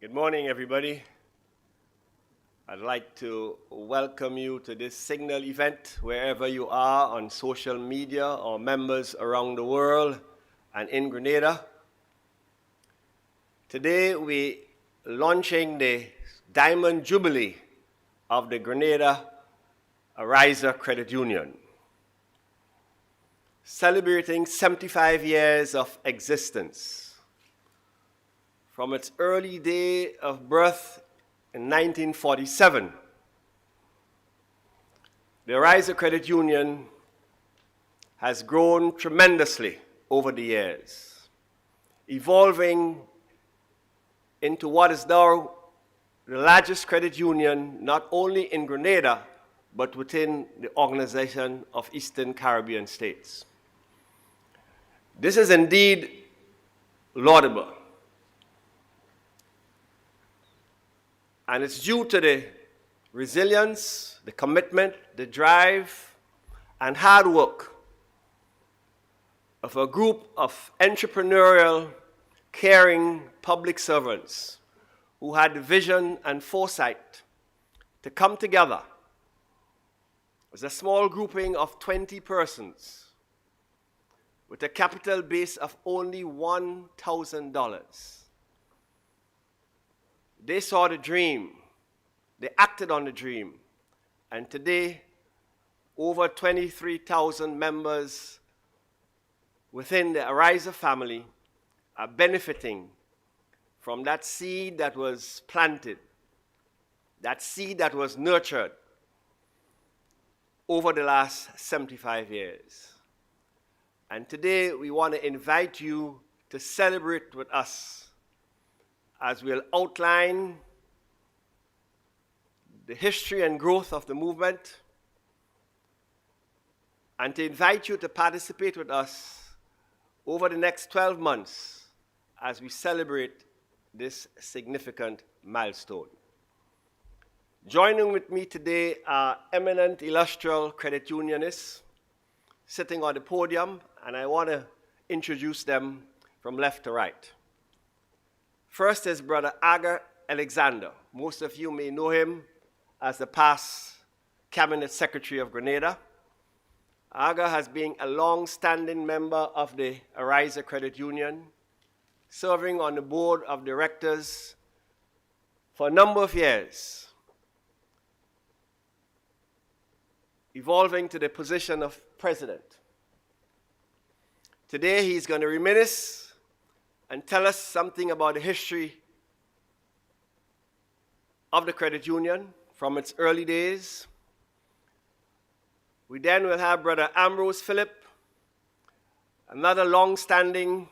Good morning, everybody. I'd like to welcome you to this Signal event wherever you are on social media or members around the world and in Grenada. Today we're launching the Diamond Jubilee of the Grenada Ariza Credit Union, celebrating 75 years of existence. From its early day of birth in 1947, the Ariza Credit Union has grown tremendously over the years, evolving into what is now the largest credit union not only in Grenada, but within the Organization of Eastern Caribbean States. This is indeed laudable. And it's due to the resilience, the commitment, the drive, and hard work of a group of entrepreneurial, caring public servants who had the vision and foresight to come together as a small grouping of 20 persons with a capital base of only $1,000. They saw the dream, they acted on the dream, and today, over 23,000 members within the Ariza family are benefiting from that seed that was planted, that seed that was nurtured over the last 75 years. And today, we want to invite you to celebrate with us as we'll outline the history and growth of the movement, and to invite you to participate with us over the next 12 months as we celebrate this significant milestone. Joining with me today are eminent illustrious credit unionists sitting on the podium, and I want to introduce them from left to right. First is Brother Aga Alexander. Most of you may know him as the past Cabinet Secretary of Grenada. Aga has been a long-standing member of the Ariza Credit Union, serving on the board of directors for a number of years, evolving to the position of president. Today he's going to reminisce and tell us something about the history of the credit union from its early days. We then will have Brother Ambrose Phillip, another long-standing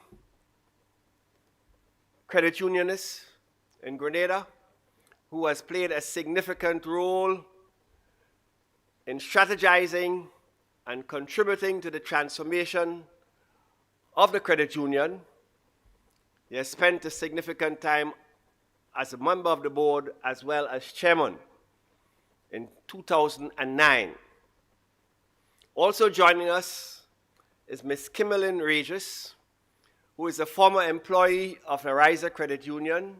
credit unionist in Grenada, who has played a significant role in strategizing and contributing to the transformation of the credit union. He has spent a significant time as a member of the board as well as chairman in 2009. Also joining us is Ms. Kimberlyn Regis, who is a former employee of the Ariza Credit Union.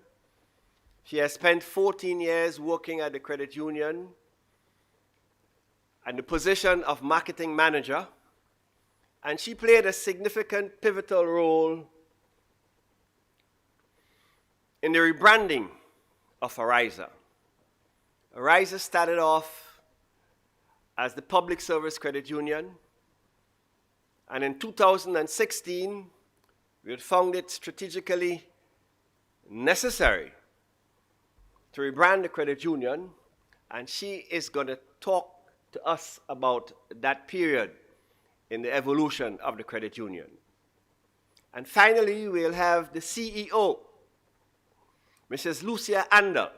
She has spent 14 years working at the credit union and the position of marketing manager, and she played a significant pivotal role in the rebranding of Ariza. Ariza started off as the Public Service Credit Union, and in 2016, we had found it strategically necessary to rebrand the credit union, and she is going to talk to us about that period in the evolution of the credit union. And finally, we'll have the CEO, Mrs. Lucia Andel,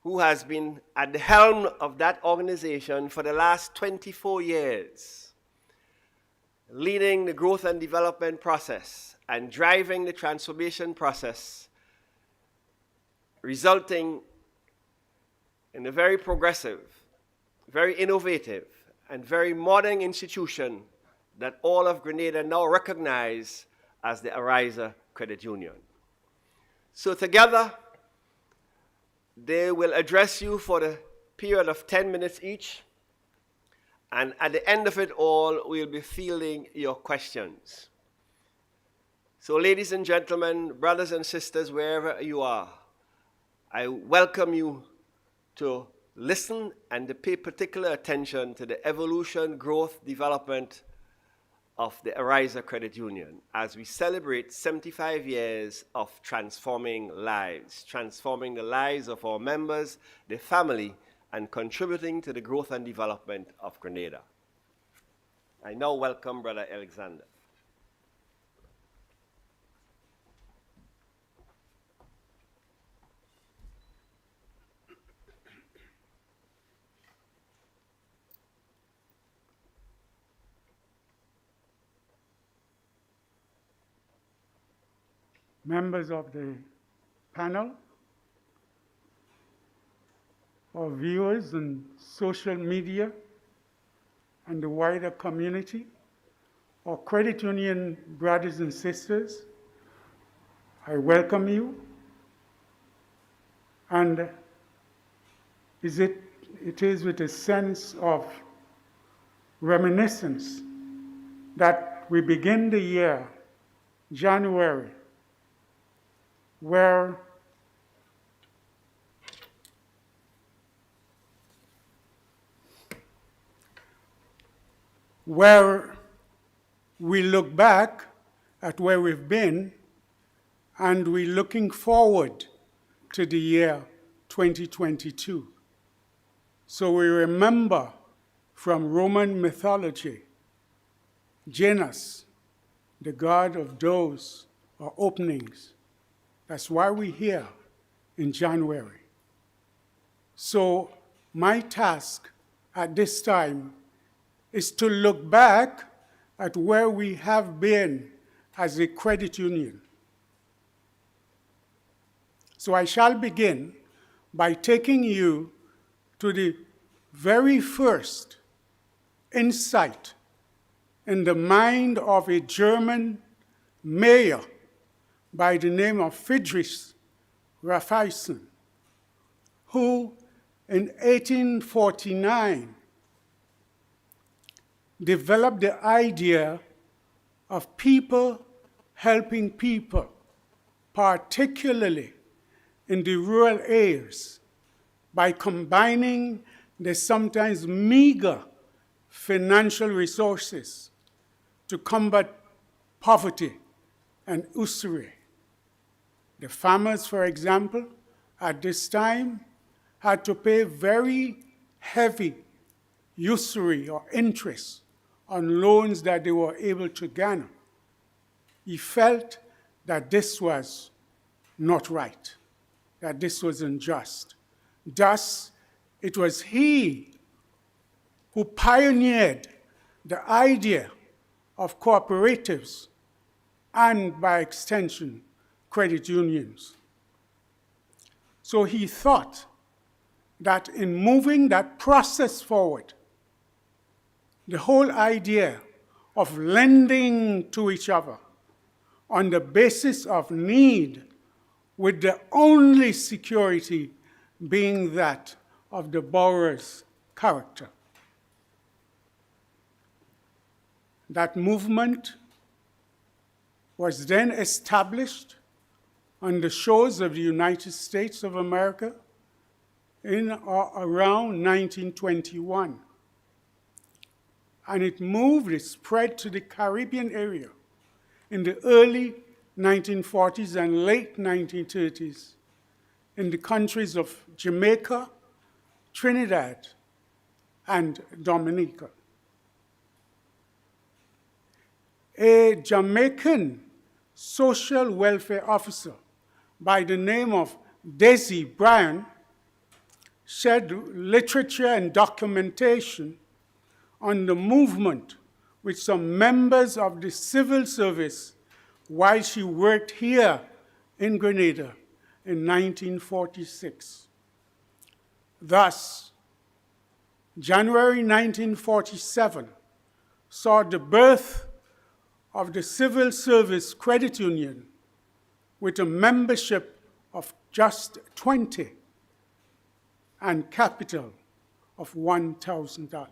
who has been at the helm of that organization for the last 24 years, leading the growth and development process and driving the transformation process, resulting in a very progressive, very innovative, and very modern institution that all of Grenada now recognize as the Ariza Credit Union. So together, They will address you for the period of 10 minutes each. And at the end of it all, we'll be fielding your questions. So ladies and gentlemen, brothers and sisters, wherever you are, I welcome you to listen and to pay particular attention to the evolution, growth, development of the Ariza Credit Union as we celebrate 75 years of transforming the lives of our members, their family, and contributing to the growth and development of Grenada. I now welcome Brother Alexander. Members of the panel, our viewers on social media and the wider community, our credit union brothers and sisters, I welcome you. And it is with a sense of reminiscence that we begin the year, January, where we look back at where we've been and we're looking forward to the year 2022. So we remember from Roman mythology, Janus, the god of doors or openings. That's why we're here in January. So my task at this time is to look back at where we have been as a credit union. So I shall begin by taking you to the very first insight in the mind of a German mayor by the name of Friedrich Raiffeisen, who in 1849 developed the idea of people helping people, particularly in the rural areas, by combining the sometimes meager financial resources to combat poverty and usury. The farmers, for example, at this time had to pay very heavy usury or interest on loans that they were able to garner. He felt that this was not right, that this was unjust. Thus, it was he who pioneered the idea of cooperatives and, by extension, credit unions. So he thought that in moving that process forward, the whole idea of lending to each other on the basis of need, with the only security being that of the borrower's character. That movement was then established on the shores of the United States of America in or around 1921. And it spread to the Caribbean area in the early 1940s and late 1930s in the countries of Jamaica, Trinidad, and Dominica. A Jamaican social welfare officer by the name of Desi Bryan shared literature and documentation on the movement with some members of the civil service while she worked here in Grenada in 1946. Thus, January 1947 saw the birth of the Civil Service Credit Union with a membership of just 20 and capital of $1,000.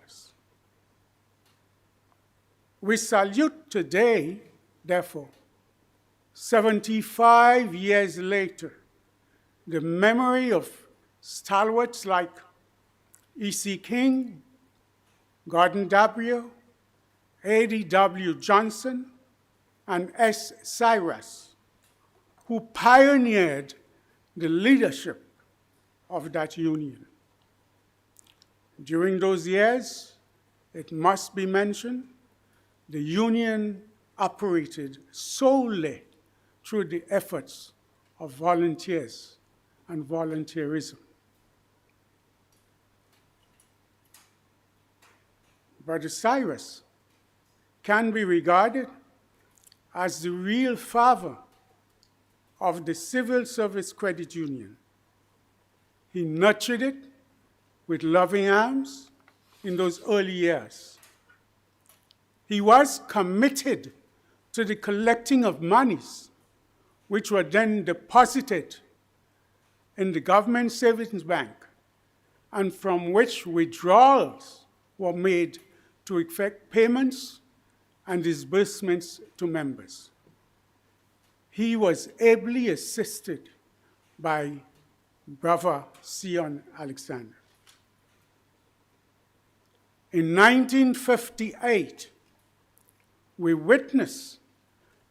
We salute today, therefore, 75 years later, the memory of stalwarts like E.C. King, Gordon W., A.D.W. Johnson, and S. Cyrus, who pioneered the leadership of that union. During those years, it must be mentioned, the union operated solely through the efforts of volunteers and volunteerism. Brother Cyrus can be regarded as the real father of the Civil Service Credit Union. He nurtured it with loving arms in those early years. He was committed to the collecting of monies, which were then deposited in the government savings bank, and from which withdrawals were made to effect payments and disbursements to members. He was ably assisted by Brother Sion Alexander. In 1958, we witnessed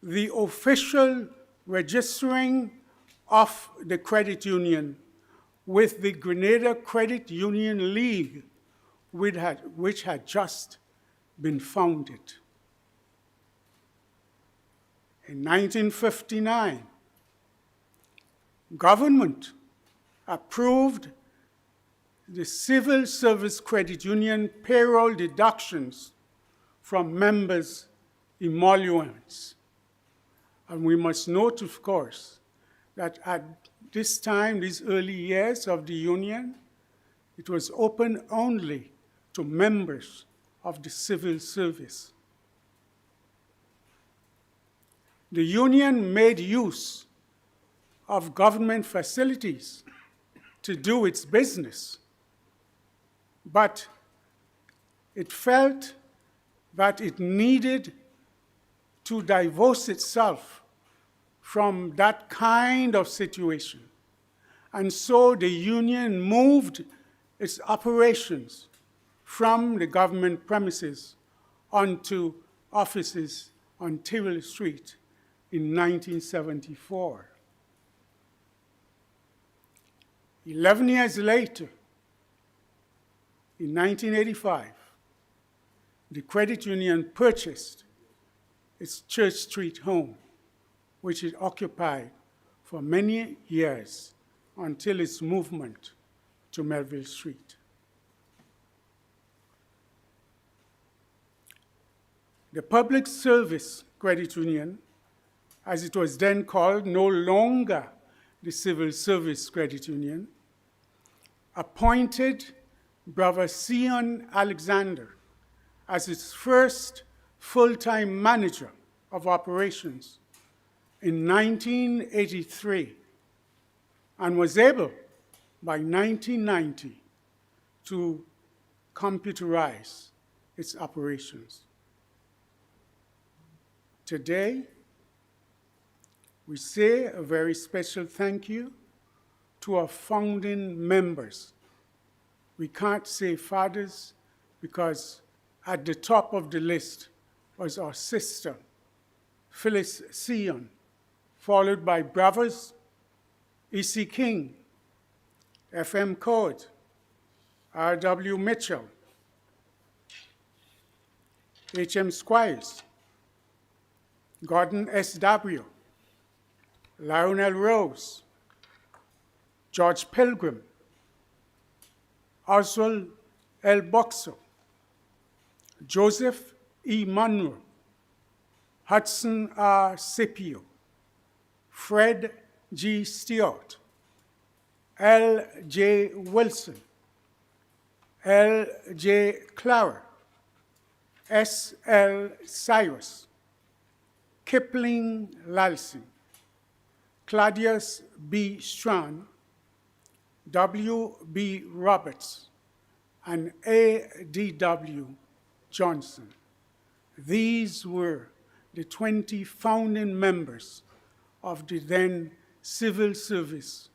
the official registering of the credit union with the Grenada Credit Union League, which had just been founded. In 1959, government approved the Civil Service Credit Union payroll deductions from members' emoluments. And we must note, of course, that at this time, these early years of the union, it was open only to members of the civil service. The union made use of government facilities to do its business, but it felt that it needed to divorce itself from that kind of situation. And so the union moved its operations from the government premises onto offices on Tyrrell Street in 1974. 11 years later, in 1985, the credit union purchased its Church Street home, which it occupied for many years until its movement to Melville Street. The Public Service Credit Union, as it was then called, no longer the Civil Service Credit Union, appointed Brother Sion Alexander as its first full-time manager of operations in 1983, and was able, by 1990, to computerize its operations. Today, we say a very special thank you to our founding members. We can't say fathers because at the top of the list was our sister, Phyllis Sion, followed by brothers E.C. King, F.M. Code, R.W. Mitchell, H.M. Squires, Gordon S.W., Lionel Rose, George Pilgrim, Oswald L. Boxer, Joseph E. Munro, Hudson R. Scipio, Fred G. Stewart, L. J. Wilson, L. J. Clara, S. L. Cyrus, Kipling Lalsing, Claudius B. Strand, W.B. Roberts, and A.D.W. Johnson. These were the 20 founding members of the then Civil Service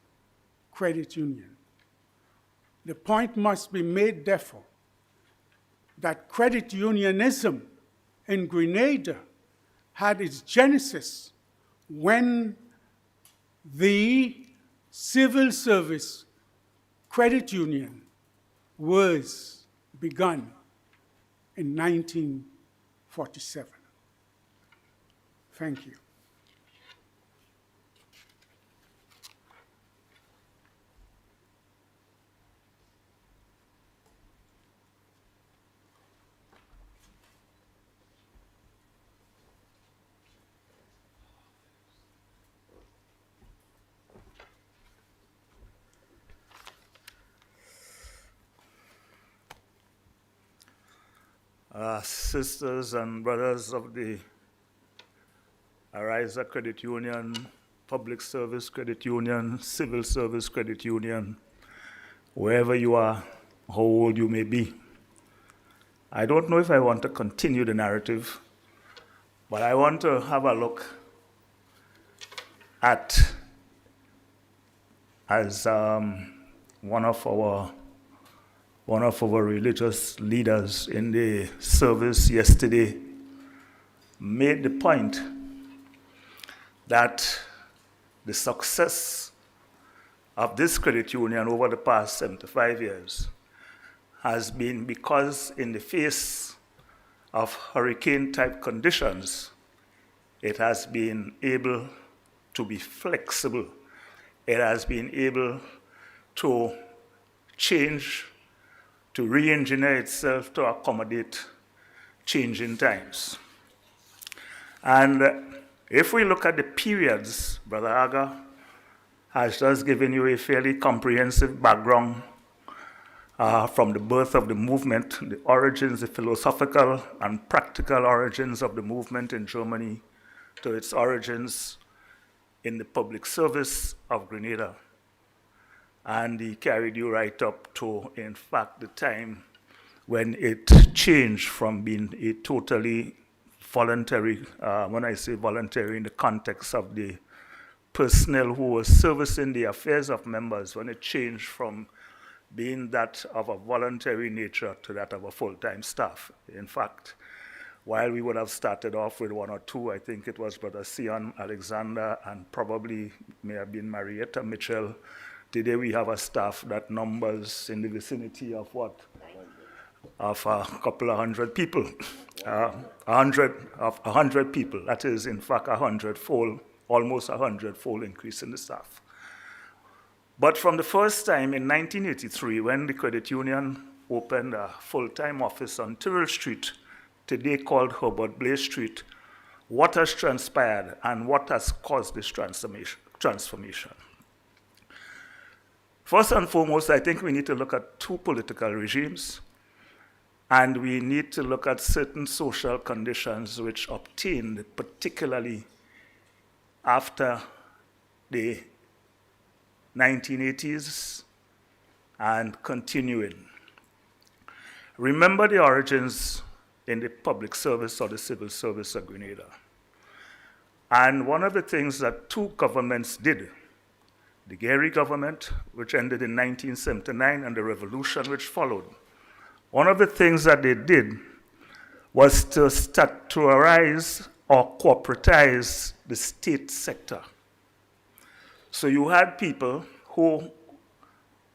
Credit Union. The point must be made, therefore, that credit unionism in Grenada had its genesis when the Civil Service Credit Union was begun in 1947. Thank you. Sisters and brothers of the Ariza Credit Union, Public Service Credit Union, Civil Service Credit Union, wherever you are, how old you may be. I don't know if I want to continue the narrative, but I want to have a look at, as one of our religious leaders in the service yesterday made the point that the success of this credit union over the past 75 years has been because in the face of hurricane-type conditions, it has been able to be flexible. It has been able to change, to re-engineer itself to accommodate changing times. And if we look at the periods, Brother Aga has just given you a fairly comprehensive background from the birth of the movement, the origins, the philosophical and practical origins of the movement in Germany, to its origins in the public service of Grenada. And he carried you right up to, in fact, the time when it changed from being a totally voluntary, when I say voluntary in the context of the personnel who were servicing the affairs of members, when it changed from being that of a voluntary nature to that of a full-time staff. In fact, while we would have started off with one or two, I think it was Brother Sion Alexander and probably may have been Marietta Mitchell. Today we have a staff that numbers in the vicinity of what? Of a couple of hundred people. 100 people. That is, in fact, 100-fold, almost 100-fold increase in the staff. But from the first time in 1983, when the credit union opened a full-time office on Tyrrell Street, today called Herbert Blaze Street, what has transpired and what has caused this transformation? First and foremost, I think we need to look at two political regimes, and we need to look at certain social conditions which obtained, particularly after the 1980s and continuing. Remember the origins in the public service or the civil service of Grenada. And one of the things that two governments did, the Gary government, which ended in 1979, and the revolution which followed, one of the things that they did was to statutarize or corporatize the state sector. So you had people who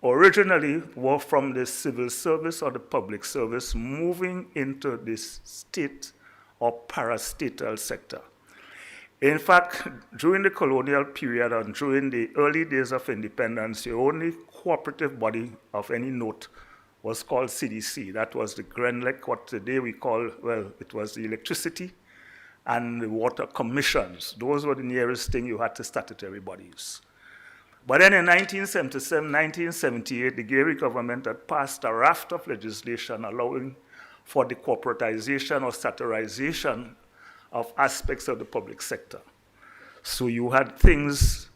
originally were from the civil service or the public service moving into this state or parastatal sector. In fact, during the colonial period and during the early days of independence, the only cooperative body of any note was called CDC. That was the Grenlec, what today we call, well, it was the electricity and the water commissions. Those were the nearest thing you had to statutory bodies. But then in 1977, 1978, the Gary government had passed a raft of legislation allowing for the corporatization or statutorization of aspects of the public sector. So you had things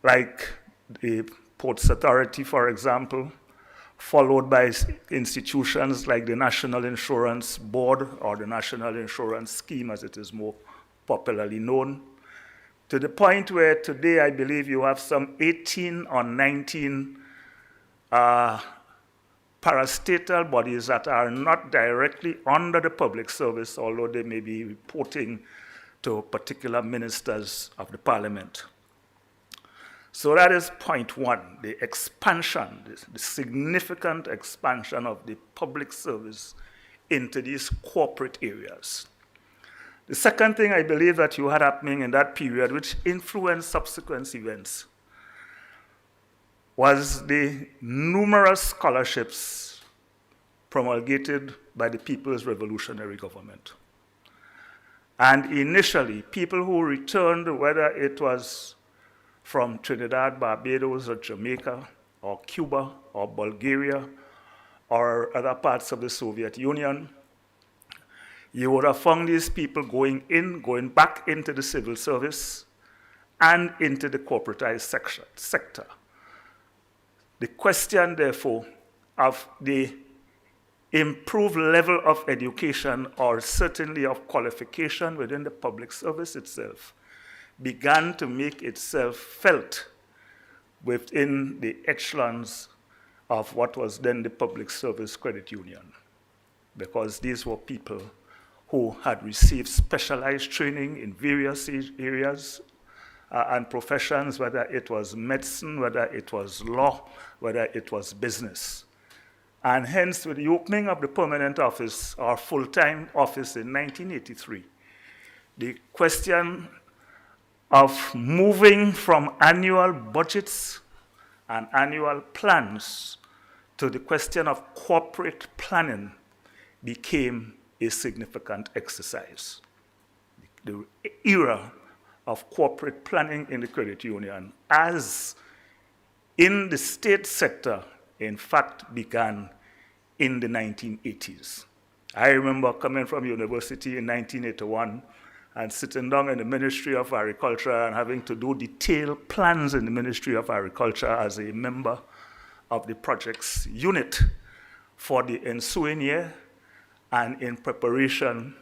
like the Ports Authority, for example, followed by institutions like the National Insurance Board or the National Insurance Scheme, as it is more popularly known, to the point where today I believe you have some 18 or 19 parastatal bodies that are not directly under the public service, although they may be reporting to particular ministers of the parliament. So that is point one, the expansion, the significant expansion of the public service into these corporate areas. The second thing I believe that you had happening in that period, which influenced subsequent events, was the numerous scholarships promulgated by the People's Revolutionary Government. And initially, people who returned, whether it was from Trinidad, Barbados, or Jamaica, or Cuba, or Bulgaria, or other parts of the Soviet Union, you would have found these people going back into the civil service and into the corporatized sector. The question, therefore, of the improved level of education, or certainly of qualification within the public service itself, began to make itself felt within the echelons of what was then the Public Service Credit Union, because these were people who had received specialized training in various areas and professions, whether it was medicine, whether it was law, whether it was business. And hence, with the opening of the permanent office, or full-time office in 1983, the question of moving from annual budgets and annual plans to the question of corporate planning became a significant exercise. The era of corporate planning in the credit union, as in the state sector, in fact, began in the 1980s. I remember coming from university in 1981 and sitting down in the Ministry of Agriculture and having to do detailed plans in the Ministry of Agriculture as a member of the projects unit for the ensuing year and in preparation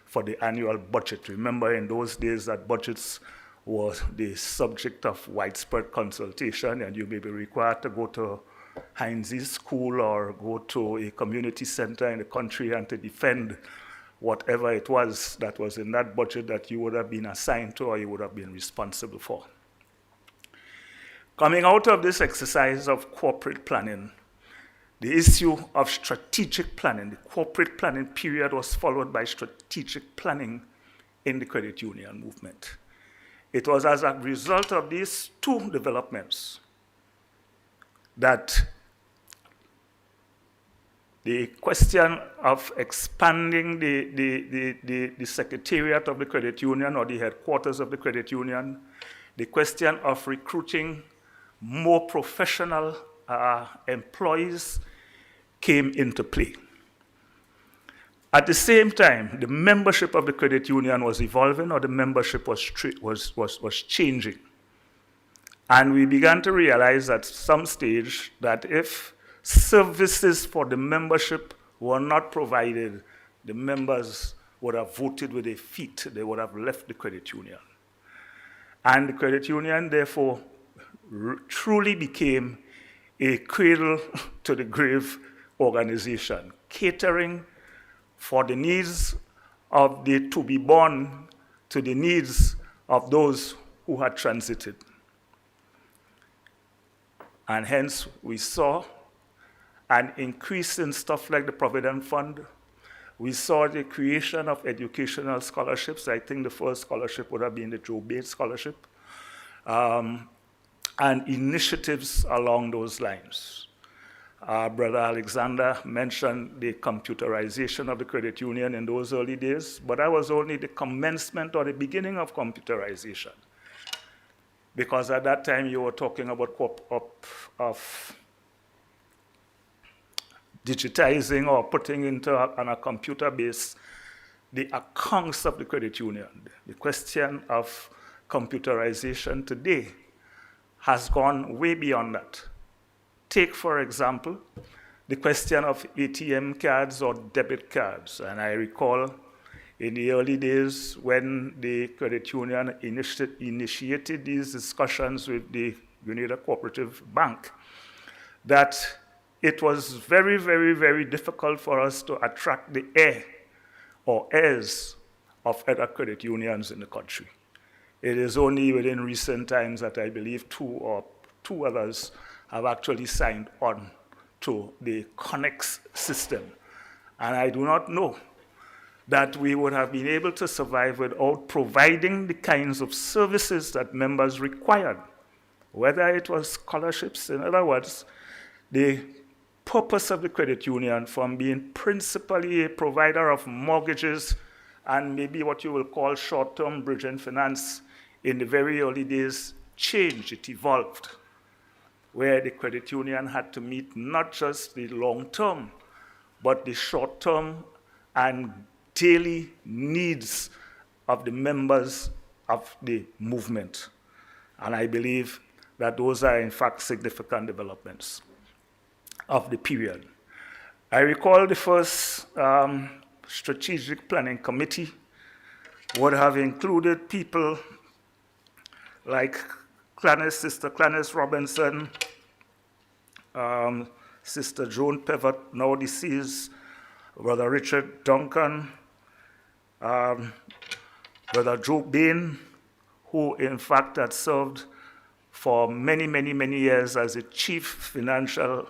for the annual budget. Remember, in those days that budgets were the subject of widespread consultation, and you may be required to go to Heinz's school or go to a community center in the country and to defend whatever it was that was in that budget that you would have been assigned to or you would have been responsible for. Coming out of this exercise of corporate planning, the issue of strategic planning, the corporate planning period was followed by strategic planning in the credit union movement. It was as a result of these two developments that the question of expanding the secretariat of the credit union or the headquarters of the credit union, the question of recruiting more professional employees came into play. At the same time, the membership of the credit union was evolving, or the membership was changing. And we began to realize at some stage that if services for the membership were not provided, the members would have voted with their feet. They would have left the credit union. And the credit union, therefore, truly became a cradle-to-the-grave organization, catering for the needs of the to-be-born to the needs of those who had transited. And hence, we saw an increase in stuff like the Provident Fund. We saw the creation of educational scholarships. I think the first scholarship would have been the Joe Bates Scholarship, and initiatives along those lines. Brother Alexander mentioned the computerization of the credit union in those early days, but that was only the commencement or the beginning of computerization. Because at that time you were talking about of digitizing or putting on a computer base the accounts of the credit union. The question of computerization today has gone way beyond that. Take, for example, the question of ATM cards or debit cards. And I recall in the early days when the credit union initiated these discussions with the Grenada Cooperative Bank, that it was very, very, very difficult for us to attract the heir or heirs of other credit unions in the country. It is only within recent times that I believe two others have actually signed on to the Connex system. And I do not know that we would have been able to survive without providing the kinds of services that members required, whether it was scholarships. In other words, the purpose of the credit union, from being principally a provider of mortgages and maybe what you will call short-term bridging finance, in the very early days changed, it evolved, where the credit union had to meet not just the long-term, but the short-term and daily needs of the members of the movement. And I believe that those are, in fact, significant developments of the period. I recall the first strategic planning committee would have included people like Sister Clarice Robinson, Sister Joan Pivot, now deceased, Brother Richard Duncan, Brother Joe Bain, who in fact had served for many, many, many years as the chief financial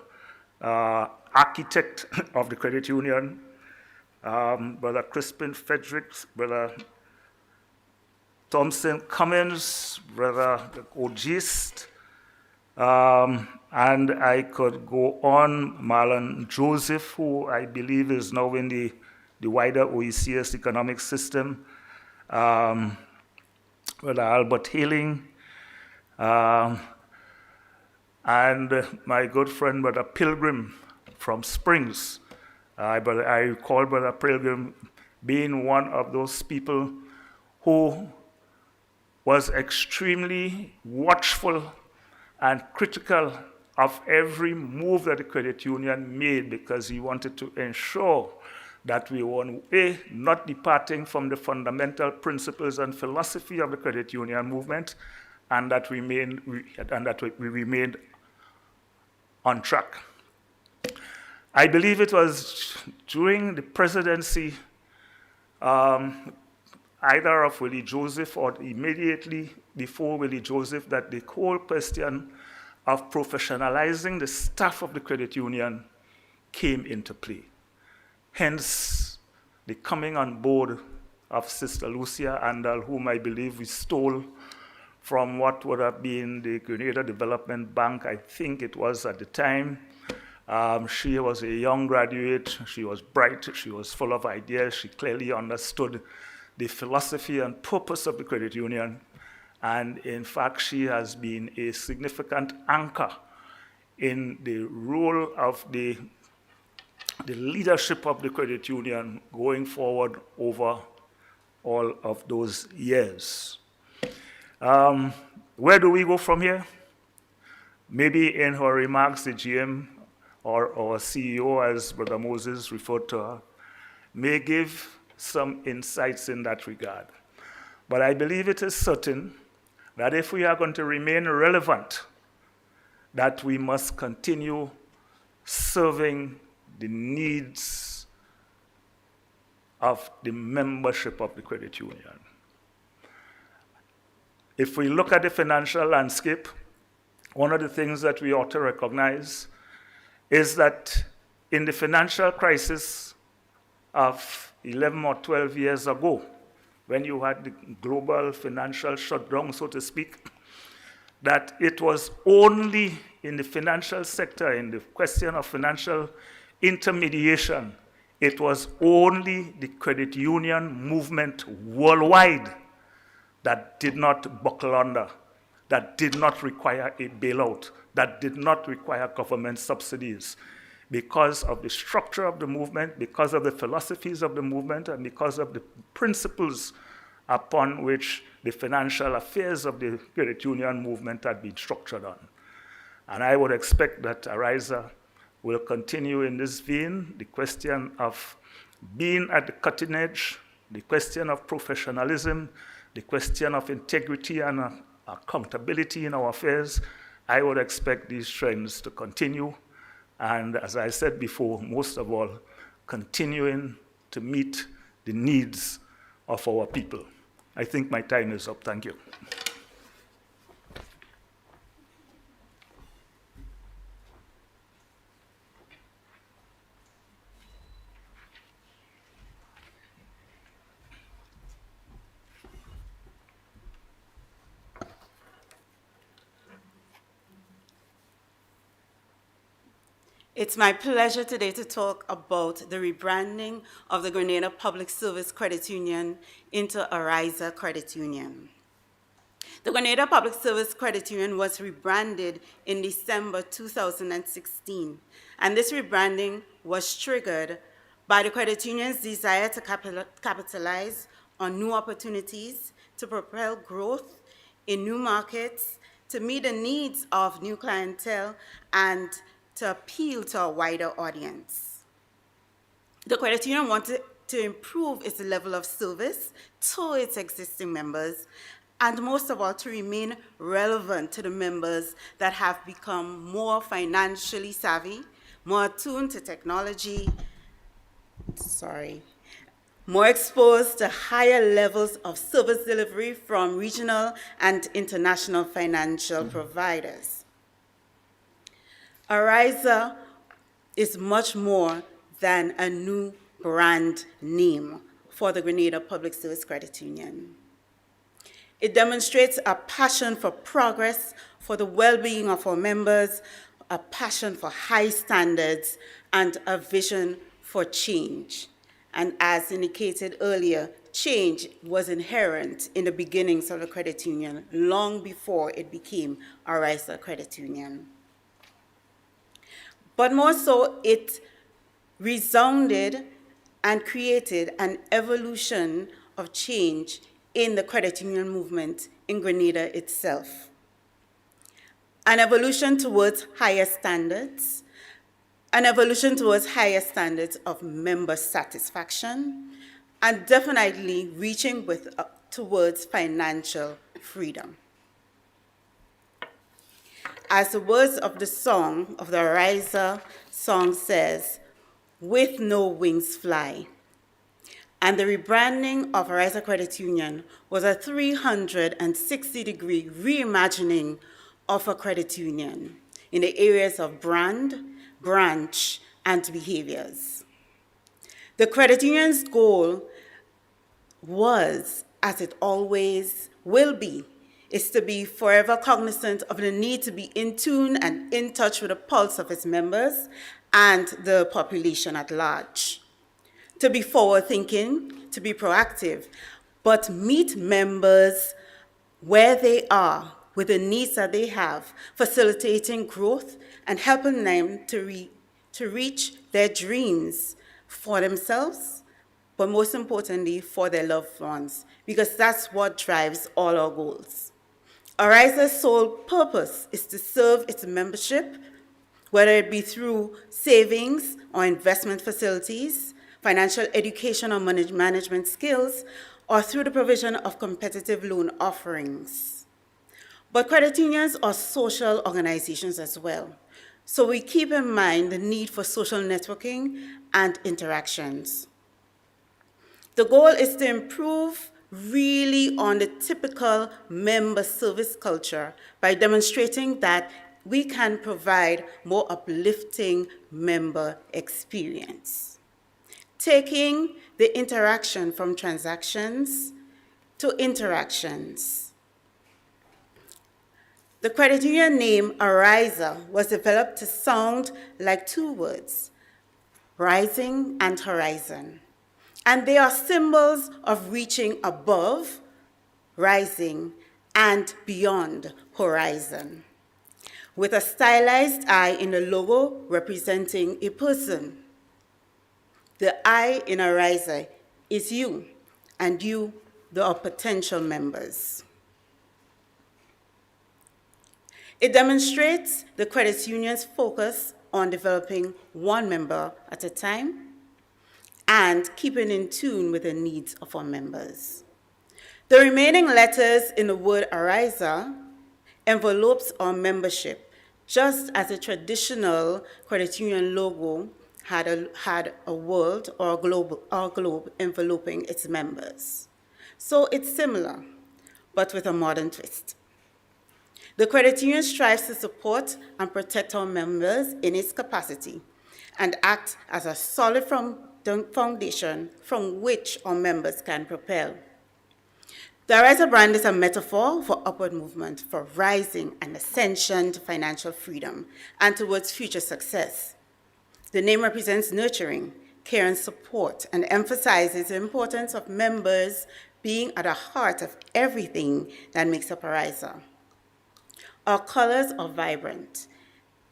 architect of the credit union, Brother Crispin Fredericks, Brother Thompson Cummins, Brother Ogist, and I could go on, Marlon Joseph, who I believe is now in the wider OECS economic system, Brother Albert Hailing, and my good friend, Brother Pilgrim from Springs. I recall Brother Pilgrim being one of those people who was extremely watchful and critical of every move that the credit union made, because he wanted to ensure that we were, not departing from the fundamental principles and philosophy of the credit union movement, and that we remained on track. I believe it was during the presidency either of Willie Joseph or immediately before Willie Joseph that the whole question of professionalizing the staff of the credit union came into play. Hence, the coming on board of Sister Lucia Andal, whom I believe we stole from what would have been the Grenada Development Bank, I think it was at the time. She was a young graduate, she was bright, she was full of ideas, she clearly understood the philosophy and purpose of the credit union, and in fact she has been a significant anchor in the role of the leadership of the credit union going forward over all of those years. Where do we go from here? Maybe in her remarks, the GM or our CEO, as Brother Moses referred to her, may give some insights in that regard. But I believe it is certain that if we are going to remain relevant, that we must continue serving the needs of the membership of the credit union. If we look at the financial landscape, one of the things that we ought to recognize is that in the financial crisis of 11 or 12 years ago, when you had the global financial shutdown, so to speak, that it was only in the financial sector, in the question of financial intermediation, it was only the credit union movement worldwide that did not buckle under, that did not require a bailout, that did not require government subsidies, because of the structure of the movement, because of the philosophies of the movement, and because of the principles upon which the financial affairs of the credit union movement had been structured on. And I would expect that Ariza will continue in this vein. The question of being at the cutting edge, the question of professionalism, the question of integrity and accountability in our affairs, I would expect these trends to continue. And as I said before, most of all, continuing to meet the needs of our people. I think my time is up. Thank you. It's my pleasure today to talk about the rebranding of the Grenada Public Service Credit Union into Ariza Credit Union. The Grenada Public Service Credit Union was rebranded in December 2016, and this rebranding was triggered by the credit union's desire to capitalize on new opportunities, to propel growth in new markets, to meet the needs of new clientele, and to appeal to a wider audience. The credit union wanted to improve its level of service to its existing members, and most of all, to remain relevant to the members that have become more financially savvy, more attuned to technology, more exposed to higher levels of service delivery from regional and international financial providers. Ariza is much more than a new brand name for the Grenada Public Service Credit Union. It demonstrates a passion for progress, for the well-being of our members, a passion for high standards, and a vision for change. And as indicated earlier, change was inherent in the beginnings of the credit union long before it became Ariza Credit Union. But more so, it resounded and created an evolution of change in the credit union movement in Grenada itself. An evolution towards higher standards, an evolution towards higher standards of member satisfaction, and definitely reaching towards financial freedom. As the words of the song, of the Ariza song says, "With no wings fly." And the rebranding of Ariza Credit Union was a 360-degree reimagining of a credit union in the areas of brand, branch, and behaviors. The credit union's goal was, as it always will be, is to be forever cognizant of the need to be in tune and in touch with the pulse of its members and the population at large. To be forward-thinking, to be proactive, but meet members where they are with the needs that they have, facilitating growth and helping them to reach their dreams for themselves, but most importantly, for their loved ones, because that's what drives all our goals. Ariza's sole purpose is to serve its membership, whether it be through savings or investment facilities, financial education or money management skills, or through the provision of competitive loan offerings. But credit unions are social organizations as well, so we keep in mind the need for social networking and interactions. The goal is to improve really on the typical member service culture by demonstrating that we can provide more uplifting member experience. Taking the interaction from transactions to interactions. The credit union name Ariza was developed to sound like two words, rising and horizon. And they are symbols of reaching above, rising, and beyond horizon, with a stylized eye in the logo representing a person. The I in Ariza is you, and you, the potential members. It demonstrates the credit union's focus on developing one member at a time and keeping in tune with the needs of our members. The remaining letters in the word Ariza envelopes our membership, just as a traditional credit union logo had a world or a globe enveloping its members. So it's similar, but with a modern twist. The credit union strives to support and protect our members in its capacity and act as a solid foundation from which our members can propel. The Ariza brand is a metaphor for upward movement, for rising and ascension to financial freedom and towards future success. The name represents nurturing, care, and support, and emphasizes the importance of members being at the heart of everything that makes up Ariza. Our colors are vibrant.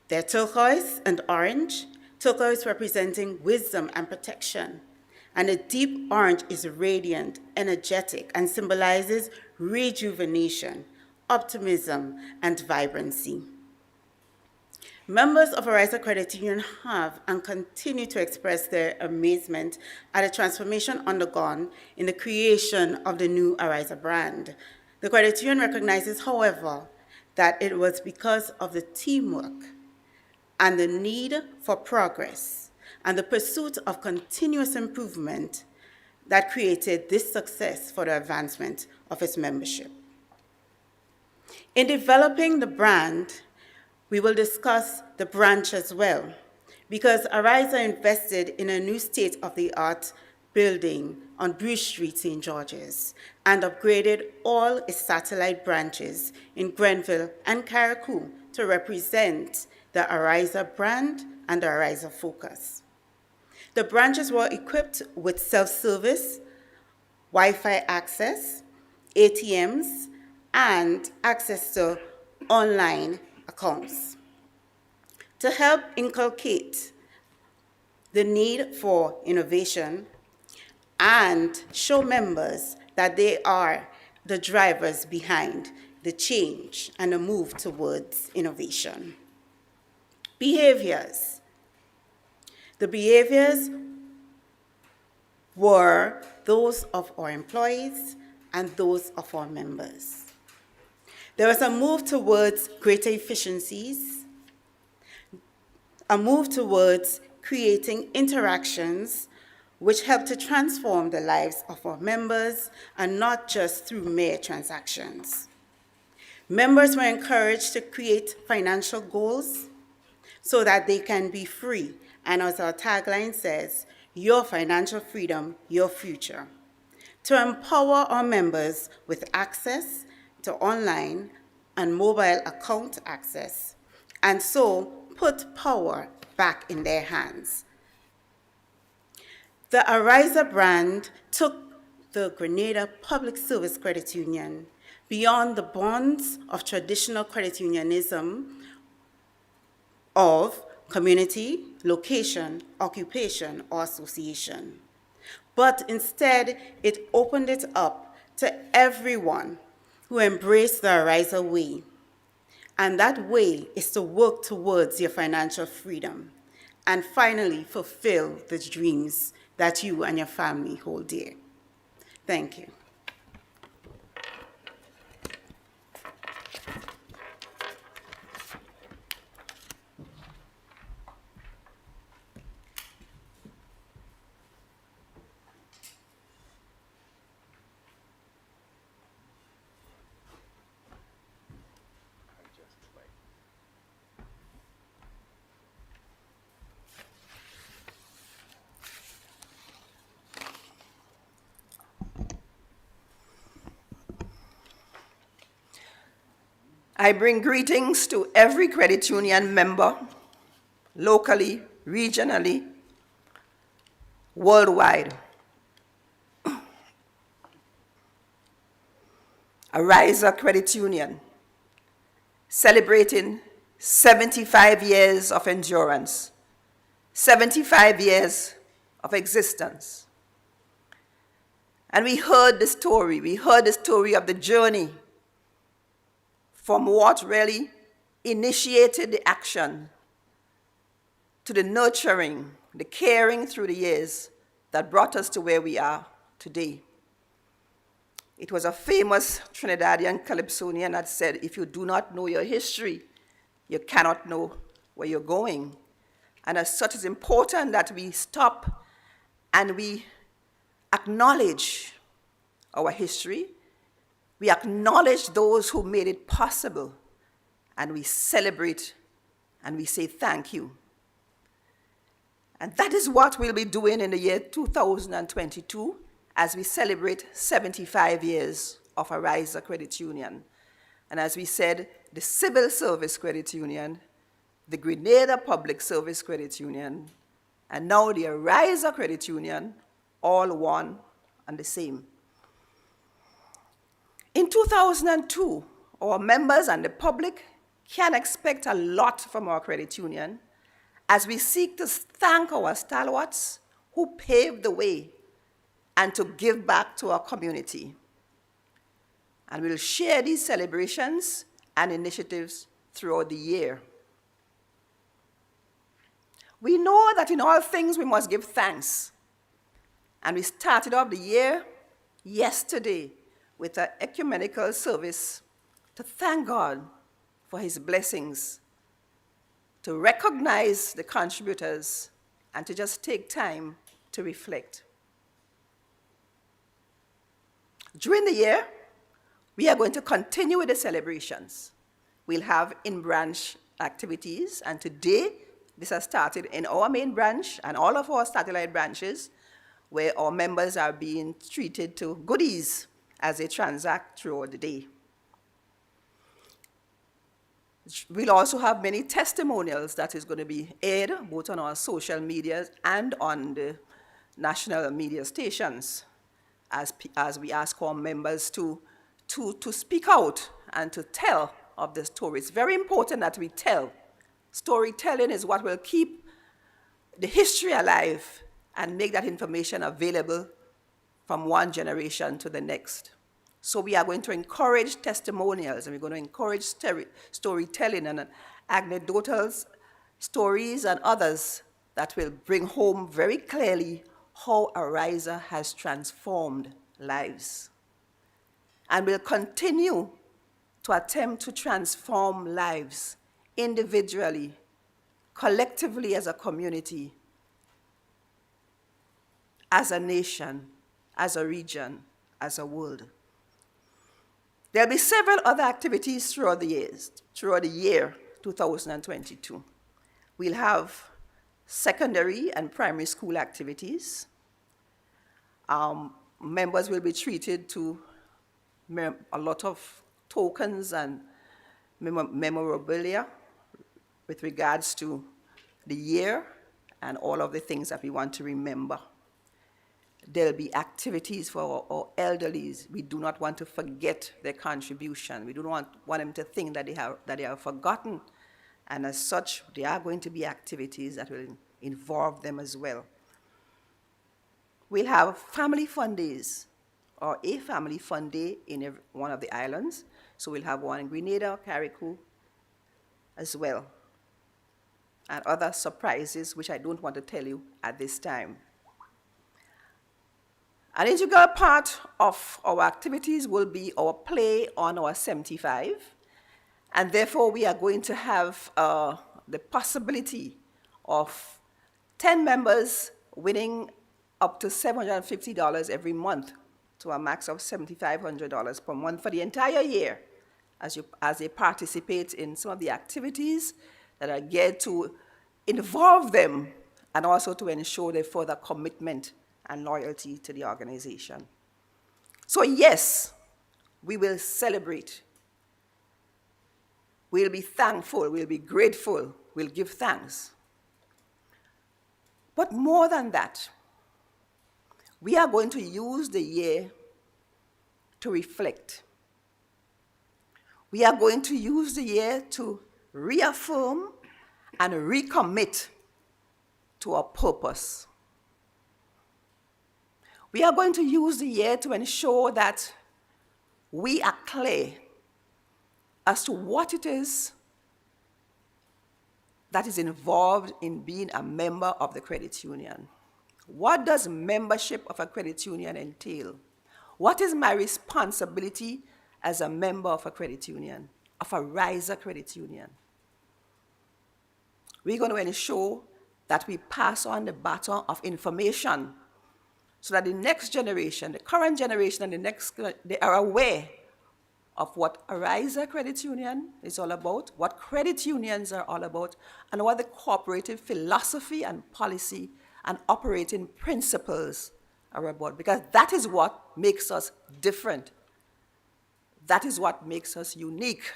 They're turquoise and orange, turquoise representing wisdom and protection, and a deep orange is radiant, energetic, and symbolizes rejuvenation, optimism, and vibrancy. Members of Ariza Credit Union have and continue to express their amazement at the transformation undergone in the creation of the new Ariza brand. The credit union recognizes, however, that it was because of the teamwork and the need for progress and the pursuit of continuous improvement that created this success for the advancement of its membership. In developing the brand, we will discuss the branch as well, because Ariza invested in a new state-of-the-art building on Bruce Street, St. George's, and upgraded all its satellite branches in Grenville and Carriacou to represent the Ariza brand and the Ariza focus. The branches were equipped with self-service, Wi-Fi access, ATMs, and access to online accounts. To help inculcate the need for innovation and show members that they are the drivers behind the change and the move towards innovation. Behaviors. The behaviors were those of our employees and those of our members. There was a move towards greater efficiencies, a move towards creating interactions which help to transform the lives of our members and not just through mere transactions. Members were encouraged to create financial goals so that they can be free. And as our tagline says, your financial freedom, your future. To empower our members with access to online and mobile account access, and so put power back in their hands. The Ariza brand took the Grenada Public Service Credit Union beyond the bonds of traditional credit unionism of community, location, occupation, or association. But instead, it opened it up to everyone who embraced the Ariza way. And that way is to work towards your financial freedom and finally fulfill the dreams that you and your family hold dear. Thank you. I bring greetings to every credit union member, locally, regionally, worldwide. Ariza Credit Union, celebrating 75 years of endurance, 75 years of existence. And we heard the story of the journey from what really initiated the action to the nurturing, the caring through the years that brought us to where we are today. It was a famous Trinidadian calypsonian that said, if you do not know your history, you cannot know where you're going. And as such, it's important that we stop and we acknowledge our history, we acknowledge those who made it possible, and we celebrate and we say thank you. And that is what we'll be doing in the year 2022 as we celebrate 75 years of Ariza Credit Union. And as we said, the Civil Service Credit Union, the Grenada Public Service Credit Union, and now the Ariza Credit Union, all one and the same. In 2002, our members and the public can expect a lot from our credit union as we seek to thank our stalwarts who paved the way and to give back to our community. And we'll share these celebrations and initiatives throughout the year. We know that in all things we must give thanks. And we started off the year yesterday with an ecumenical service to thank God for his blessings, to recognize the contributors, and to just take time to reflect. During the year, we are going to continue with the celebrations. We'll have in-branch activities, and today, this has started in our main branch and all of our satellite branches, where our members are being treated to goodies as they transact throughout the day. We'll also have many testimonials that is going to be aired both on our social media and on the national media stations as we ask our members to speak out and to tell of the story. It's very important that we tell. Storytelling is what will keep the history alive and make that information available from one generation to the next. So we are going to encourage testimonials, and we're going to encourage storytelling and anecdotal stories and others that will bring home very clearly how Ariza has transformed lives. And will continue to attempt to transform lives individually, collectively as a community, as a nation, as a region, as a world. There'll be several other activities throughout the year 2022. We'll have secondary and primary school activities. Members will be treated to a lot of tokens and memorabilia with regards to the year and all of the things that we want to remember. There'll be activities for our elderlies. We do not want to forget their contribution. We do not want them to think that they are forgotten. And as such, there are going to be activities that will involve them as well. We'll have family fun days, or a family fun day in one of the islands. So we'll have one in Grenada, Carriacou as well. And other surprises, which I don't want to tell you at this time. An integral part of our activities will be our play on our 75, and therefore we are going to have the possibility of 10 members winning up to $750 every month to a max of $7,500 per month for the entire year as they participate in some of the activities that are geared to involve them and also to ensure their further commitment and loyalty to the organization. So yes, we will celebrate. We'll be thankful, we'll be grateful, we'll give thanks. But more than that, we are going to use the year to reflect. We are going to use the year to reaffirm and recommit to our purpose. We are going to use the year to ensure that we are clear as to what it is that is involved in being a member of the credit union. What does membership of a credit union entail? What is my responsibility as a member of a credit union, of a Ariza credit union? We're going to ensure that we pass on the baton of information so that the next generation, the current generation and the next, they are aware of what Ariza Credit Union is all about, what credit unions are all about, and what the cooperative philosophy and policy and operating principles are about, because that is what makes us different. That is what makes us unique.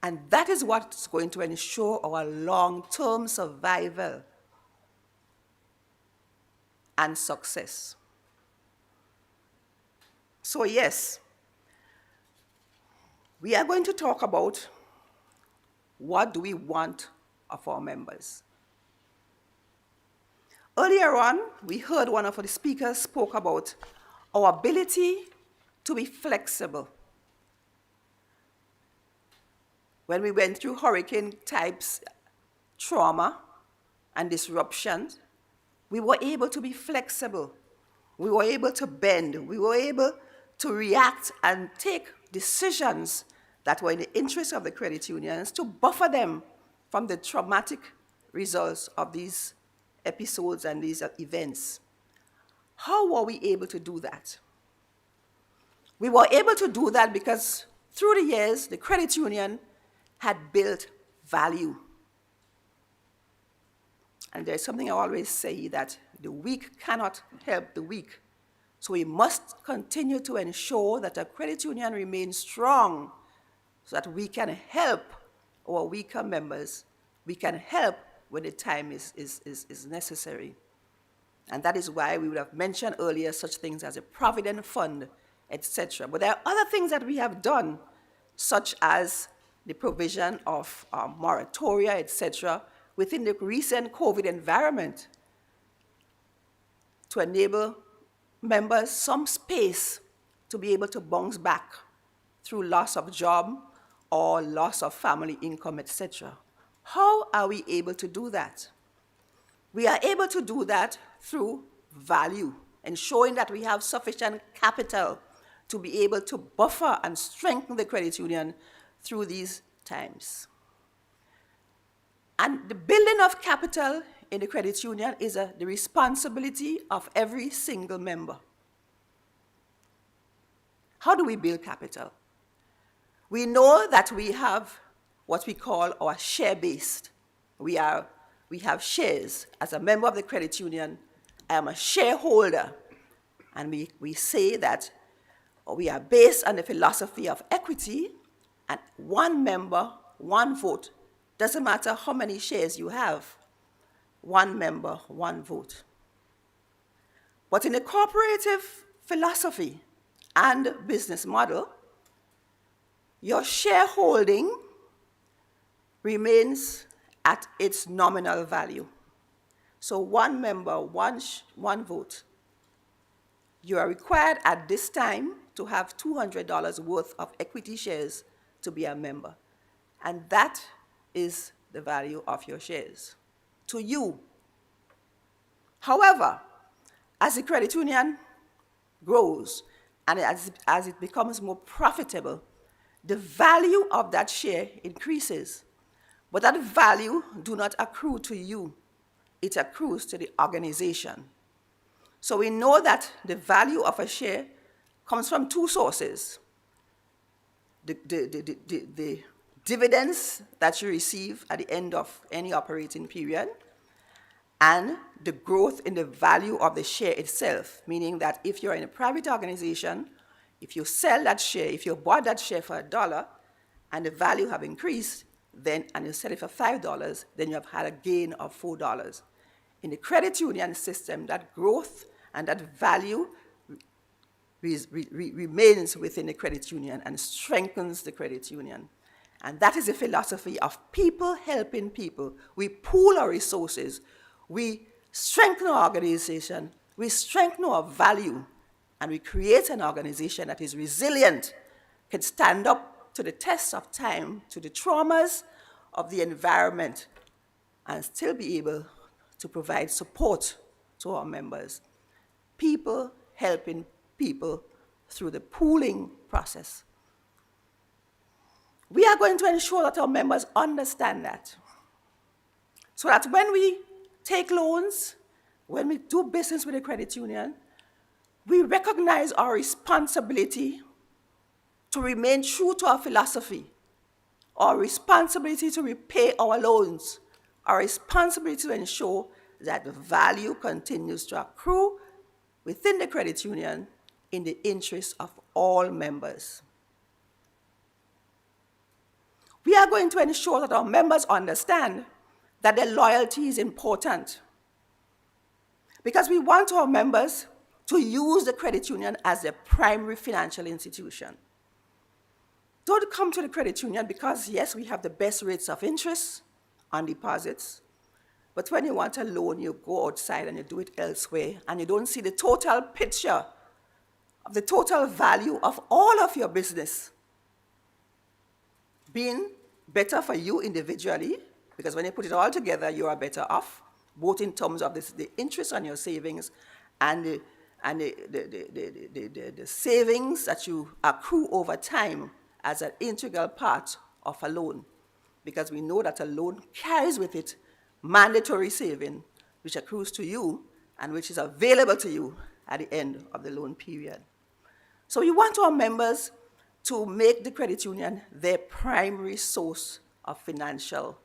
And that is what's going to ensure our long-term survival and success. So yes, we are going to talk about what do we want of our members. Earlier on, we heard one of the speakers spoke about our ability to be flexible. When we went through hurricane types, trauma and disruptions, we were able to be flexible. We were able to bend. We were able to react and take decisions that were in the interest of the credit unions to buffer them from the traumatic results of these episodes and these events. How were we able to do that? We were able to do that because through the years, the credit union had built value. And there's something I always say, that the weak cannot help the weak. So we must continue to ensure that our credit union remains strong so that we can help our weaker members. We can help when the time is necessary. And that is why we would have mentioned earlier such things as a provident fund, etc. But there are other things that we have done, such as the provision of moratoria, etc., within the recent COVID environment to enable members some space to be able to bounce back through loss of job or loss of family income, etc. How are we able to do that? We are able to do that through value, ensuring that we have sufficient capital to be able to buffer and strengthen the credit union through these times. And the building of capital in the credit union is the responsibility of every single member. How do we build capital? We know that we have what we call our share-based. We have shares. As a member of the credit union, I am a shareholder. And we say that we are based on the philosophy of equity, and one member, one vote. Doesn't matter how many shares you have, one member, one vote. But in the cooperative philosophy and business model, your shareholding remains at its nominal value. So one member, one vote. You are required at this time to have $200 worth of equity shares to be a member. And that is the value of your shares to you. However, as the credit union grows and as it becomes more profitable, the value of that share increases. But that value do not accrue to you. It accrues to the organization. So we know that the value of a share comes from two sources. The dividends that you receive at the end of any operating period, and the growth in the value of the share itself, meaning that if you're in a private organization, if you sell that share, if you bought that share for $1 and the value have increased, then and you sell it for $5, then you have had a gain of $4. In the credit union system, that growth and that value remains within the credit union and strengthens the credit union. And that is the philosophy of people helping people. We pool our resources, we strengthen our organization, we strengthen our value, and we create an organization that is resilient, can stand up to the test of time, to the traumas of the environment, and still be able to provide support to our members. People helping people through the pooling process. We are going to ensure that our members understand that, so that when we take loans, when we do business with a credit union, we recognize our responsibility to remain true to our philosophy, our responsibility to repay our loans, our responsibility to ensure that the value continues to accrue within the credit union in the interest of all members. We are going to ensure that our members understand that their loyalty is important, because we want our members to use the credit union as their primary financial institution. Don't come to the credit union because, yes, we have the best rates of interest on deposits, but when you want a loan, you go outside and you do it elsewhere, and you don't see the total picture of the total value of all of your business being better for you individually, because when you put it all together, you are better off, both in terms of the interest on your savings and the savings that you accrue over time as an integral part of a loan, because we know that a loan carries with it mandatory saving, which accrues to you and which is available to you at the end of the loan period. So we want our members to make the credit union their primary source of financial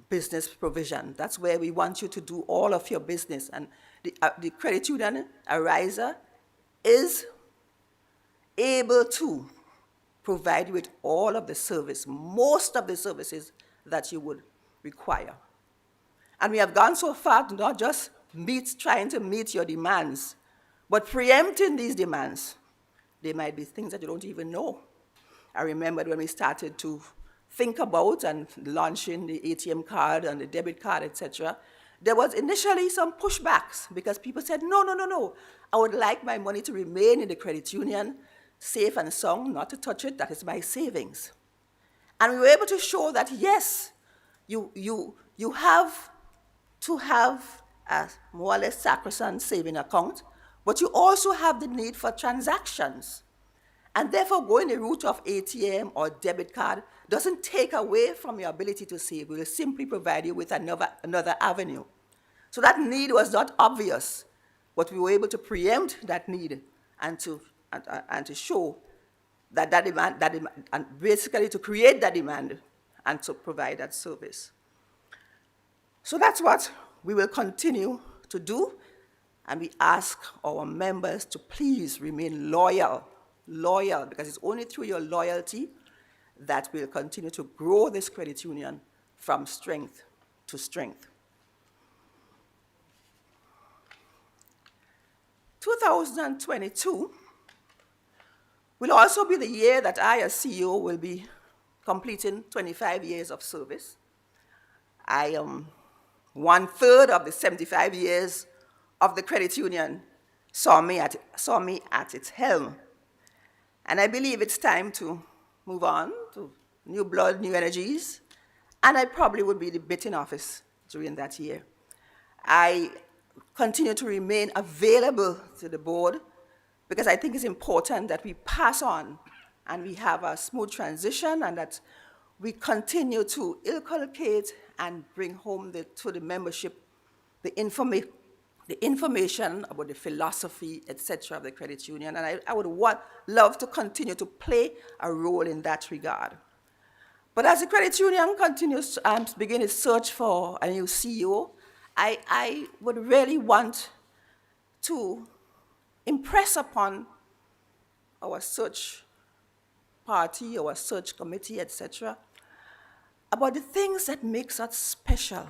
business provision. That's where we want you to do all of your business. And the credit union, Ariza, is able to provide you with all of the service, most of the services that you would require. And we have gone so far to not just trying to meet your demands, but preempting these demands. They might be things that you don't even know. I remember when we started to think about and launching the ATM card and the debit card, etc., there was initially some pushbacks because people said, no, I would like my money to remain in the credit union, safe and sound, not to touch it, that is my savings. And we were able to show that, yes, you have to have a more or less sacrosanct saving account, but you also have the need for transactions. And therefore, going the route of ATM or debit card doesn't take away from your ability to save. It will simply provide you with another avenue. So that need was not obvious, but we were able to preempt that need and to show that demand, and basically to create that demand and to provide that service. So that's what we will continue to do, and we ask our members to please remain loyal, because it's only through your loyalty that we'll continue to grow this credit union from strength to strength. 2022 will also be the year that I, as CEO, will be completing 25 years of service. I am 1/3 of the 75 years of the credit union saw me at its helm. And I believe it's time to move on to new blood, new energies, and I probably would be the bit in office during that year. I continue to remain available to the board because I think it's important that we pass on and we have a smooth transition, and that we continue to inculcate and bring home to the membership the information about the philosophy, etc., of the credit union. And I would love to continue to play a role in that regard. But as the credit union continues to begin its search for a new CEO, I would really want to impress upon our search party, our search committee, etc., about the things that makes us special,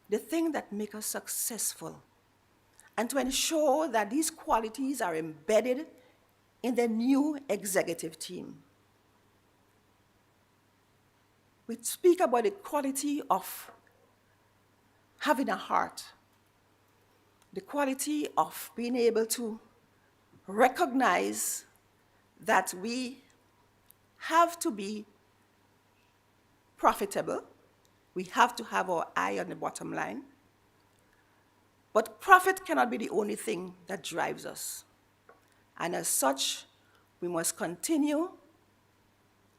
the things that make us successful, and to ensure that these qualities are embedded in the new executive team. We speak about the quality of having a heart, the quality of being able to recognize that we have to be profitable, We have to have our eye on the bottom line. But profit cannot be the only thing that drives us. And as such, we must continue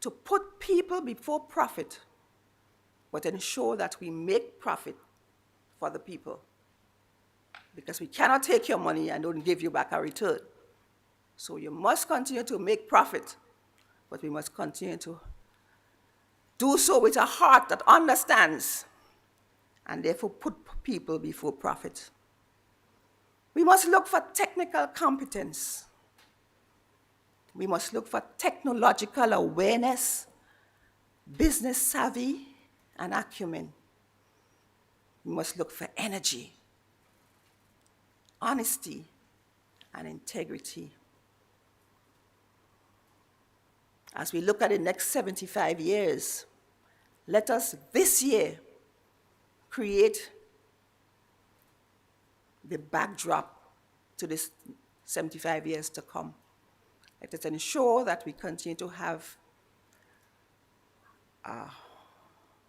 to put people before profit, but ensure that we make profit for the people. Because we cannot take your money and don't give you back a return. So you must continue to make profit, but we must continue to do so with a heart that understands and therefore put people before profit. We must look for technical competence. We must look for technological awareness, business savvy, and acumen. We must look for energy, honesty, and integrity. As we look at the next 75 years, let us this year create the backdrop to this 75 years to come. Let us ensure that we continue to have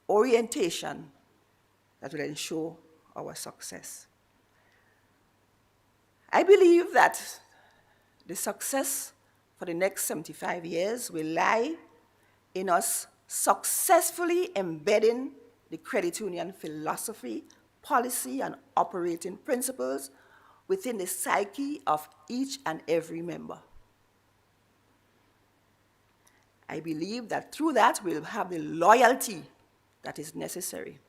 orientation that will ensure our success. I believe that the success for the next 75 years will lie in us successfully embedding the credit union philosophy, policy, and operating principles within the psyche of each and every member. I believe that through that we'll have the loyalty that is necessary.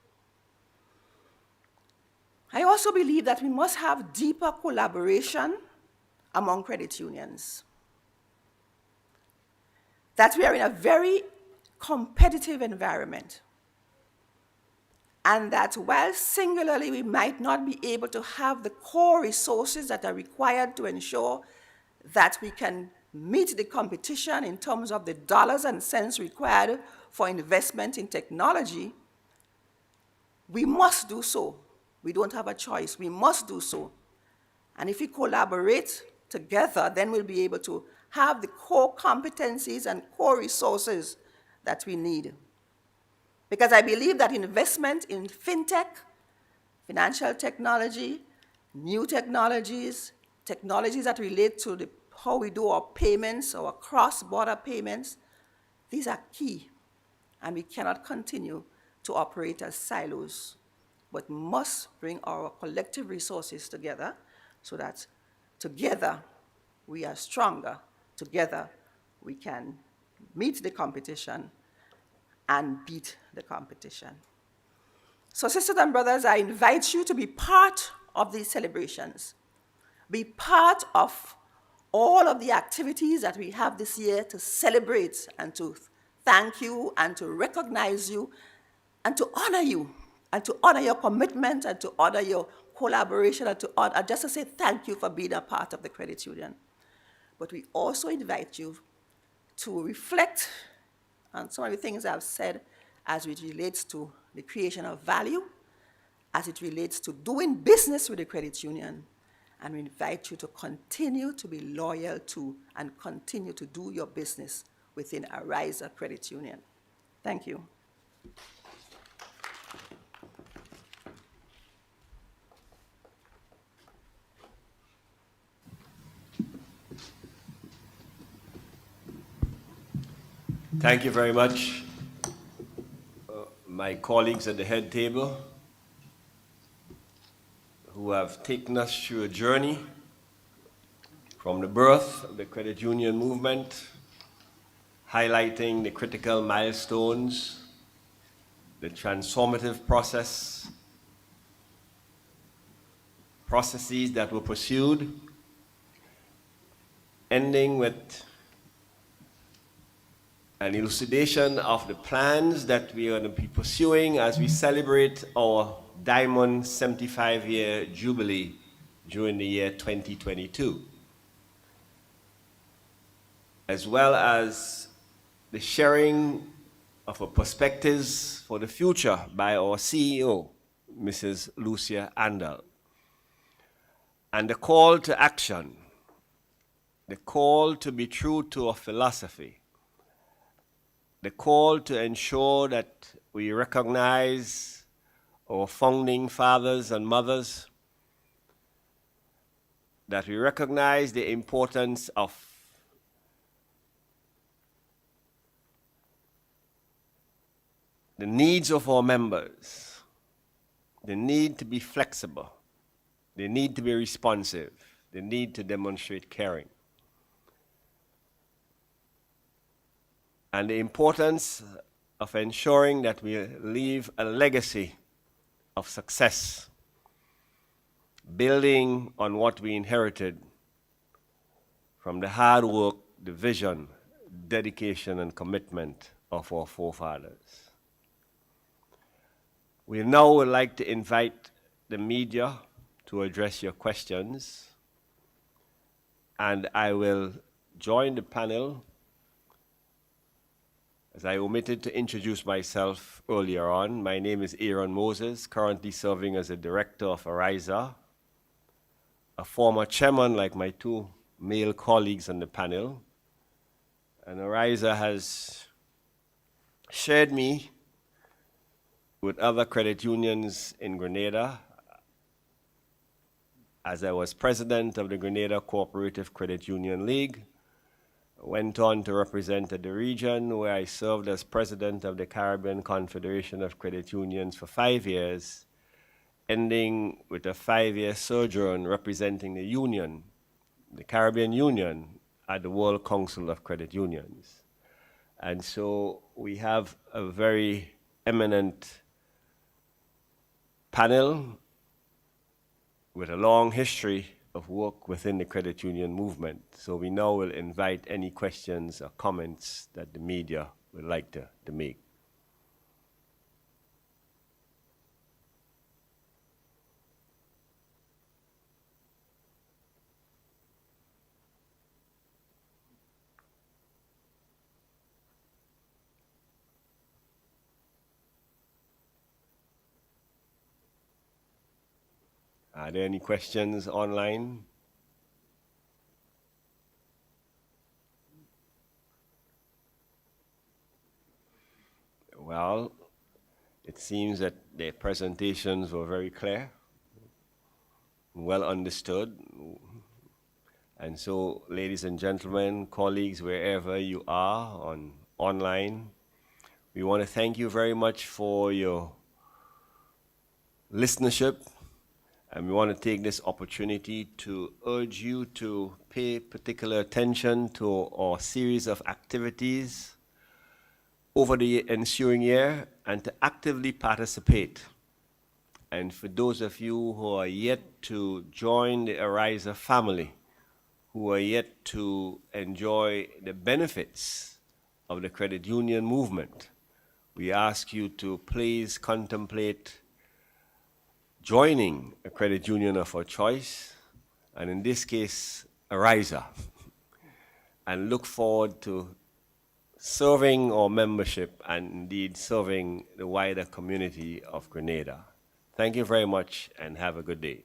I also believe that we must have deeper collaboration among credit unions. That we are in a very competitive environment. And that while singularly we might not be able to have the core resources that are required to ensure that we can meet the competition in terms of the dollars and cents required for investment in technology, we must do so. We don't have a choice. We must do so. And if we collaborate together, then we'll be able to have the core competencies and core resources that we need. Because I believe that investment in fintech, financial technology, new technologies, technologies that relate to how we do our payments, our cross-border payments, these are key. And we cannot continue to operate as silos, but must bring our collective resources together so that together we are stronger. Together we can meet the competition and beat the competition. So sisters and brothers, I invite you to be part of these celebrations. Be part of all of the activities that we have this year to celebrate and to thank you and to recognize you and to honor you and to honor your commitment and to honor your collaboration and to honor, just to say thank you for being a part of the credit union. But we also invite you to reflect on some of the things I've said as it relates to the creation of value, as it relates to doing business with the credit union, and we invite you to continue to be loyal to and continue to do your business within Ariza Credit Union. Thank you. Thank you very much, my colleagues at the head table, who have taken us through a journey from the birth of the credit union movement, highlighting the critical milestones, the transformative processes that were pursued, ending with an elucidation of the plans that we are going to be pursuing as we celebrate our Diamond 75-year Jubilee during the year 2022, as well as the sharing of our perspectives for the future by our CEO, Mrs. Lucia Andal, and the call to action, the call to be true to our philosophy, the call to ensure that we recognize our founding fathers and mothers, that we recognize the importance of the needs of our members, the need to be flexible, the need to be responsive, the need to demonstrate caring, and the importance of ensuring that we leave a legacy of success, building on what we inherited from the hard work, the vision, dedication, and commitment of our forefathers. We now would like to invite the media to address your questions, and I will join the panel, as I omitted to introduce myself earlier on. My name is Aaron Moses, currently serving as a director of Ariza, a former chairman like my two male colleagues on the panel. And Ariza has shared me with other credit unions in Grenada, as I was president of the Grenada Cooperative Credit Union League. Went on to represent the region, where I served as president of the Caribbean Confederation of Credit Unions for 5 years, ending with a 5-year sojourn representing the union, the Caribbean Union, at the World Council of Credit Unions. And so we have a very eminent panel with a long history of work within the credit union movement. So we now will invite any questions or comments that the media would like to make. Are there any questions online? Well, it seems that the presentations were very clear, well understood. And so, ladies and gentlemen, colleagues, wherever you are online, we want to thank you very much for your listenership. And we want to take this opportunity to urge you to pay particular attention to our series of activities over the ensuing year and to actively participate. And for those of you who are yet to join the Ariza family, who are yet to enjoy the benefits of the credit union movement, we ask you to please contemplate joining a credit union of our choice, and in this case, Ariza, and look forward to serving our membership and indeed serving the wider community of Grenada. Thank you very much and have a good day.